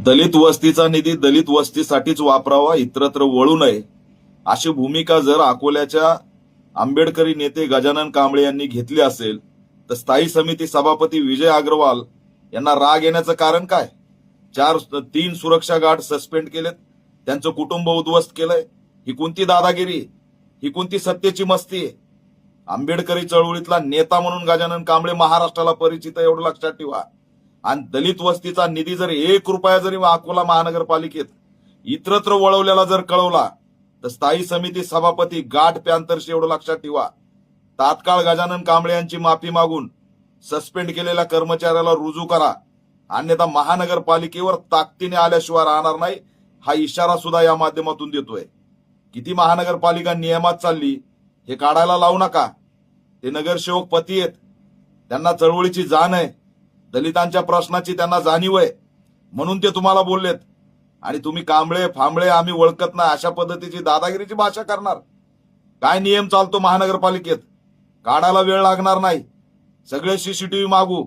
दलित वस्तीचा निधी दलित वस्तीसाठीच वापरावा, इतरत्र वळू नये, अशी भूमिका जर अकोल्याच्या आंबेडकरी नेते गजानन कांबळे यांनी घेतली असेल तर स्थायी समिती सभापती विजय अग्रवाल यांना राग येण्याचं कारण काय? 3 सुरक्षा गार्ड सस्पेंड केलेत, त्यांचं कुटुंब उद्ध्वस्त केलंय. ही कोणती दादागिरी? ही कोणती सत्तेची मस्ती आहे? आंबेडकरी चळवळीतला नेता म्हणून गजानन कांबळे महाराष्ट्राला परिचित आहे, एवढं लक्षात ठेवा. आणि दलित वस्तीचा निधी जर 1 रुपया जरी अकोला महानगरपालिकेत इतरत्र वळवलेला जर कळवला तर स्थायी समिती सभापती गाठ पॅंथर्स, एवढं लक्षात ठेवा. तात्काळ गजानन कांबळे यांची माफी मागून सस्पेंड केलेल्या कर्मचाऱ्याला रुजू करा, अन्यथा महानगरपालिकेवर ताकदीने आल्याशिवाय राहणार नाही, हा इशारा सुद्धा या माध्यमातून देतोय. किती महानगरपालिका नियमात चालली हे काढायला लावू नका. ते नगरसेवक पती आहेत, त्यांना चळवळीची जाण आहे, दलितांच्या प्रश्नाची त्यांना जाणीव आहे, म्हणून ते तुम्हाला बोललेत. आणि तुम्ही कांबळे फांबळे आम्ही ओळखत नाही अशा पद्धतीची दादागिरीची भाषा करणार. काय नियम चालतो महानगरपालिकेत काढायला वेळ लागणार नाही. सगळे सीसीटीव्ही मागू,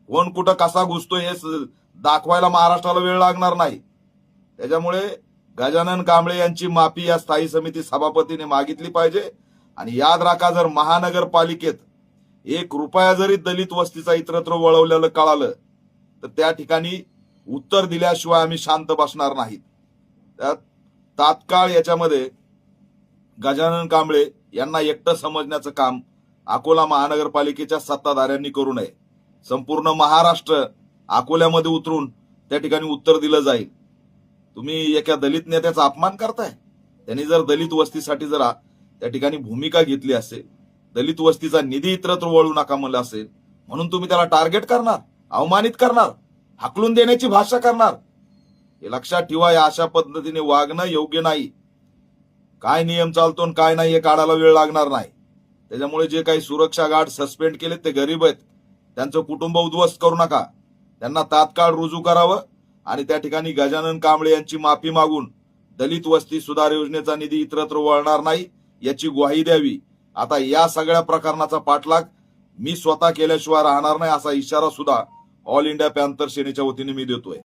कोण कुठं कसा घुसतोय हे दाखवायला महाराष्ट्राला वेळ लागणार नाही. त्याच्यामुळे गजानन कांबळे यांची माफी या स्थायी समिती सभापतीने मागितली पाहिजे. आणि याद राखा, जर महानगरपालिकेत 1 रुपया जरी दलित वस्तीचा इतरत्र वळवलेलं कळालं तर त्या ठिकाणी उत्तर दिल्याशिवाय आम्ही शांत बसणार नाहीत. त्यात तात्काळ याच्यामध्ये गजानन कांबळे यांना एकटं समजण्याचं काम अकोला महानगरपालिकेच्या सत्ताधाऱ्यांनी करू नये. संपूर्ण महाराष्ट्र अकोल्यामध्ये उतरून त्या ठिकाणी उत्तर दिलं जाईल. तुम्ही एका दलित नेत्याचा अपमान करताय. त्यांनी जर दलित वस्तीसाठी जरा त्या ठिकाणी भूमिका घेतली असेल, दलित वस्तीचा निधी इतरत्र वळू नका म्हणलं असेल, म्हणून तुम्ही त्याला टार्गेट करणार, अवमानित करणार, हाकलून देण्याची भाषा करणार. हे लक्षात ठेवा. या अशा पद्धतीने वागणं योग्य नाही. काय नियम चालतो आणि काय नाही हे काढायला वेळ लागणार नाही. त्याच्यामुळे जे काही सुरक्षा गार्ड सस्पेंड केलेत ते गरीब आहेत, त्यांचं कुटुंब उद्ध्वस्त करू नका. त्यांना तात्काळ रुजू करावं आणि त्या ठिकाणी गजानन कांबळे यांची माफी मागून दलित वस्ती सुधार योजनेचा निधी इतरत्र वळणार नाही याची ग्वाही द्यावी. आता या सगळ्या प्रकरणाचा पाठलाग मी स्वतः केल्याशिवाय राहणार नाही असा इशारा सुद्धा ऑल इंडिया पॅंथर सेनेच्या वतीने मी देतोय.